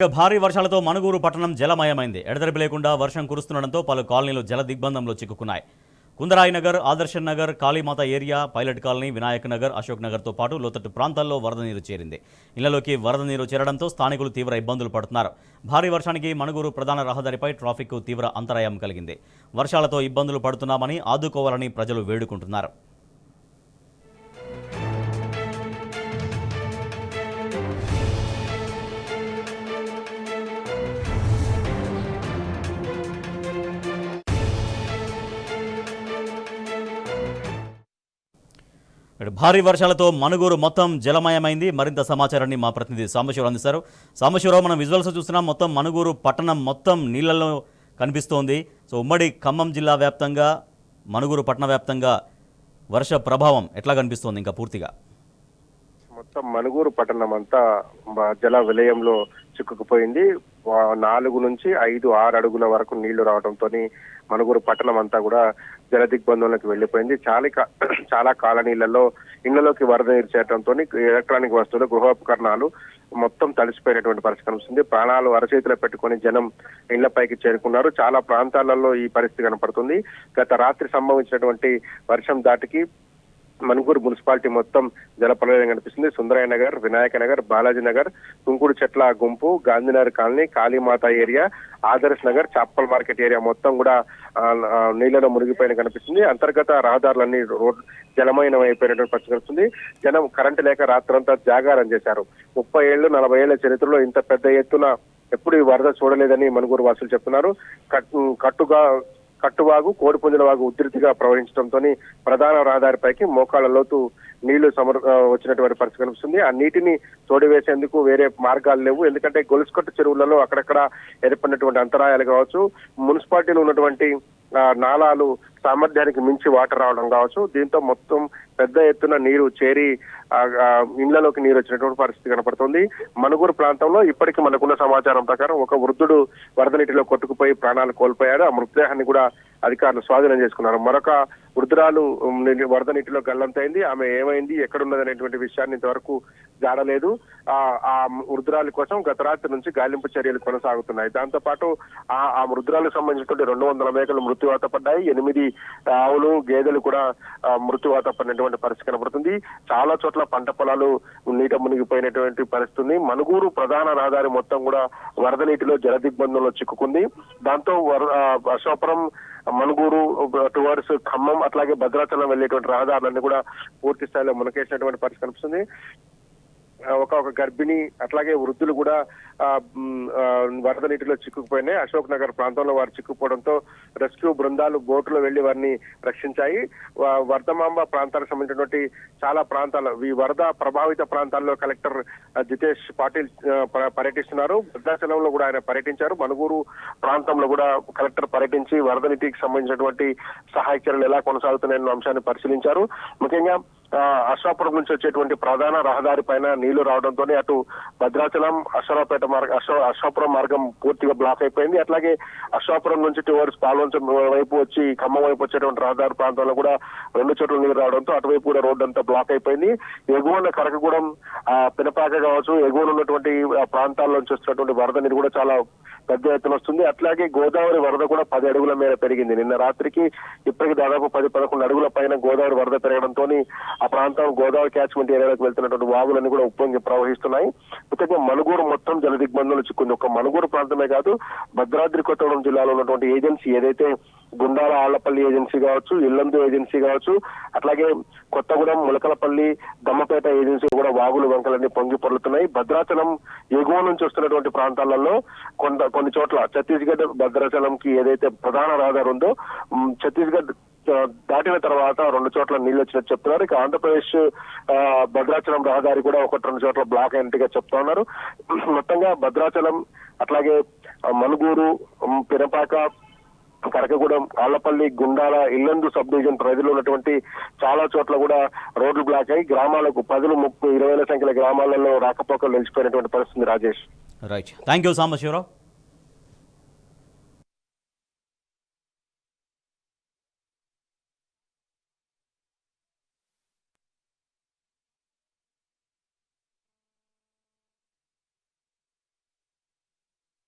భారీ వర్షాలతో మనుగూరు పట్టణం జలమయమైంది. ఎడతెరిపి లేకుండా వర్షం కురుస్తుండటంతో పలు కాలనీలు జల దిగ్బంధంలో చిక్కుకున్నాయి. Kundarai Nagar, Adarshan Nagar, Kalimata area, pilot colony, Vinayak Nagar, Ashok నగర్తో పాటు లోతట్టు ప్రాంతాల్లో వరద నీరు చేరింది. ఇళ్లలోకి వరద నీరు చేరడంతో స్థానికులు తీవ్ర ఇబ్బందులు పడుతున్నారు. భారీ వర్షానికి మనుగూరు ప్రధాన రహదారిపై ట్రాఫిక్ తీవ్ర అంతరాయం కలిగింది. వర్షాలతో ఇబ్బందులు పడుతున్నామని, ఆదుకోవాలని ప్రజలు వేడుకుంటున్నారు. భారీ వర్షాలతో మనుగూరు మొత్తం జలమయమైంది. మరింత సమాచారాన్ని మా ప్రతినిధి సాంబశివరావు అందిస్తారు. సాంబశివరావు, మనం విజువల్స్ చూస్తున్నాం. మొత్తం మనుగూరు పట్టణం మొత్తం నీళ్లలో కనిపిస్తోంది. సో ఉమ్మడి ఖమ్మం జిల్లా వ్యాప్తంగా, మనుగూరు పట్టణ వ్యాప్తంగా వర్ష ప్రభావం ఎట్లా కనిపిస్తోంది ఇంకా పూర్తిగా? మొత్తం మనుగూరు పట్టణం అంతా జల విలయంలో చిక్కుకుపోయింది. 4 నుంచి 5-6 అడుగుల వరకు నీళ్లు రావడంతో మనుగూరు పట్టణం అంతా కూడా జల దిగ్బంధంలోకి వెళ్లిపోయింది. చాలా కాలనీలలో ఇళ్లలోకి వరద నీరు చేరడంతో ఎలక్ట్రానిక్ వస్తువులు, గృహోపకరణాలు మొత్తం తడిసిపోయినటువంటి పరిస్థితి కనిపిస్తుంది. ప్రాణాలు అరచేతిలో పెట్టుకుని జనం ఇళ్లపైకి చేరుకున్నారు. చాలా ప్రాంతాలలో ఈ పరిస్థితి కనపడుతుంది. గత రాత్రి సంభవించినటువంటి వర్షం దాటికి మనుగూరు మున్సిపాలిటీ మొత్తం జలప్రలయం కనిపిస్తుంది. సుందరయ్య నగర్, వినాయక నగర్, బాలాజీ నగర్, తుంకుడు చెట్ల గుంపు, గాంధీనగర్ కాలనీ, కాళీమాత ఏరియా, ఆదర్శ్ నగర్, చాపల్ మార్కెట్ ఏరియా మొత్తం కూడా నీళ్లలో మునిగిపోయిన కనిపిస్తుంది. అంతర్గత రహదారులన్నీ జలమయం అయిపోయినటువంటి పరిస్థితి కనిపిస్తుంది. జనం కరెంటు లేక రాత్రంతా జాగారం చేశారు. 30 ఏళ్ళు 40 ఏళ్ల చరిత్రలో ఇంత పెద్ద ఎత్తున ఎప్పుడు ఈ వరద చూడలేదని మనుగూరు వాసులు చెప్తున్నారు. కట్టువాగు, కోడిపుంజల వాగు ఉధృతిగా ప్రవహించడంతో ప్రధాన రహదారిపైకి మోకాళ్ల లోతు నీళ్లు వచ్చినటువంటి పరిస్థితి కనిపిస్తుంది. ఆ నీటిని తోడివేసేందుకు వేరే మార్గాలు లేవు. ఎందుకంటే గొలుసుకట్టు చెరువులలో అక్కడక్కడ ఏర్పడినటువంటి అంతరాయాలు కావచ్చు, మున్సిపాలిటీలో ఉన్నటువంటి నాలాలు సామర్థ్యానికి మించి వాటర్ రావడం కావచ్చు, దీంతో మొత్తం పెద్ద ఎత్తున నీరు చేరి ఇళ్లలోకి నీరు వచ్చినటువంటి పరిస్థితి కనపడుతుంది. మనుగూరు ప్రాంతంలో ఇప్పటికీ మనకున్న సమాచారం ప్రకారం ఒక వృద్ధుడు వరద నీటిలో కొట్టుకుపోయి ప్రాణాలు కోల్పోయాడు. ఆ మృతదేహాన్ని కూడా అధికారులు స్వాధీనం చేసుకున్నారు. మరొక వృద్ధురాలు వరద నీటిలో గల్లంతైంది. ఆమె ఏమైంది, ఎక్కడున్నది అనేటువంటి విషయాన్ని ఇంతవరకు జాడలేదు. ఆ వృద్ధురాలి కోసం గత రాత్రి నుంచి గాలింపు చర్యలు కొనసాగుతున్నాయి. దాంతో పాటు ఆ వృద్ధురాలకు సంబంధించినటువంటి 200 మేకలు మృత్యువాత పడ్డాయి. 8 ఆవులు, గేదెలు కూడా మృత్యువాత పడినటువంటి పరిస్థితి కనబడుతుంది. చాలా చోట్ల పంట పొలాలు నీట మునిగిపోయినటువంటి పరిస్థితి. మనుగూరు ప్రధాన రహదారి మొత్తం కూడా వరద నీటిలో జల దిగ్బంధంలో చిక్కుకుంది. దాంతో అశోపురం, మనుగూరు టువర్డ్స్ ఖమ్మం, అట్లాగే భద్రాచలం వెళ్లేటువంటి రహదారులన్నీ కూడా పూర్తి స్థాయిలో మునకేసినటువంటి పరిస్థితి కనిపిస్తుంది. ఒక గర్భిణి అట్లాగే వృద్ధులు కూడా వరద నీటిలో చిక్కుకుపోయినాయి. అశోక్ నగర్ ప్రాంతంలో వారు చిక్కుపోవడంతో రెస్క్యూ బృందాలు బోటులో వెళ్లి వారిని రక్షించాయి. వర్ధమాంబ ప్రాంతాలకు సంబంధించినటువంటి చాలా ప్రాంతాలు, ఈ వరద ప్రభావిత ప్రాంతాల్లో కలెక్టర్ జితేష్ పాటిల్ పర్యటిస్తున్నారు. భద్రాచలంలో కూడా ఆయన పర్యటించారు. మనుగూరు ప్రాంతంలో కూడా కలెక్టర్ పర్యటించి వరద నీటికి సంబంధించినటువంటి సహాయ చర్యలు ఎలా కొనసాగుతున్నాయన్న అంశాన్ని పరిశీలించారు. ముఖ్యంగా అశ్వాపురం నుంచి వచ్చేటువంటి ప్రధాన రహదారి పైన నీళ్లు రావడంతో అటు భద్రాచలం, అశ్వరావుపేట అశ్వాపురం మార్గం పూర్తిగా బ్లాక్ అయిపోయింది. అట్లాగే అశ్వాపురం నుంచి టువర్డ్స్ పాల్వంచ వైపు వచ్చి ఖమ్మం వైపు వచ్చేటువంటి రహదారి ప్రాంతంలో కూడా 2 చోట్ల నీరు రావడంతో అటువైపు కూడా రోడ్డు అంతా బ్లాక్ అయిపోయింది. ఎగువన కరకగూడెం, పినపాక కావచ్చు, ఎగువన ఉన్నటువంటి ప్రాంతాల్లో నుంచి వస్తున్నటువంటి వరద నీరు కూడా చాలా పెద్ద ఎత్తున వస్తుంది. అట్లాగే గోదావరి వరద కూడా 10 అడుగుల మేర పెరిగింది. నిన్న రాత్రికి ఇప్పటికి దాదాపు 10-11 అడుగుల పైన గోదావరి వరద పెరగడంతో ఆ ప్రాంతం గోదావరి క్యాచ్మెంట్ ఏరియాలోకి వెళ్తున్నటువంటి వాగులన్నీ కూడా ఉప్పొంగి ప్రవహిస్తున్నాయి. ముఖ్యంగా మనుగూరు మొత్తం జల దిగ్బంధంలో చిక్కుంది. ఒక మనుగూరు ప్రాంతమే కాదు, భద్రాద్రి కొత్తగూడెం జిల్లాలో ఉన్నటువంటి ఏజెన్సీ ఏదైతే గుండాల ఆళ్లపల్లి ఏజెన్సీ కావచ్చు, ఇల్లందు ఏజెన్సీ కావచ్చు, అట్లాగే కొత్తగూడెం, ములకలపల్లి, దమ్మపేట ఏజెన్సీ కూడా వాగులు వంకలన్నీ పొంగి పొర్లుతున్నాయి. భద్రాచలం ఎగువ నుంచి వస్తున్నటువంటి ప్రాంతాలలో కొన్ని చోట్ల ఛత్తీస్గఢ్ భద్రాచలంకి ఏదైతే ప్రధాన రహదారి ఉందో, ఛత్తీస్గఢ్ దాటిన తర్వాత 2 చోట్ల నీళ్లు వచ్చినట్టు చెప్తున్నారు. ఇక ఆంధ్రప్రదేశ్ భద్రాచలం రహదారి కూడా 1-2 చోట్ల బ్లాక్ అయినట్టుగా చెప్తా ఉన్నారు. మొత్తంగా భద్రాచలం, అట్లాగే మనుగూరు, పినపాక, కరకగూడెం, ఆళ్లపల్లి, గుండాల, ఇల్లందు సబ్ డివిజన్ పరిధిలో ఉన్నటువంటి చాలా చోట్ల కూడా రోడ్లు బ్లాక్ అయ్యి గ్రామాలకు 10, 30, 20 సంఖ్యల గ్రామాలలో రాకపోకలు నిలిచిపోయినటువంటి పరిస్థితి. Rajesh, right, thank you Sambasivarao.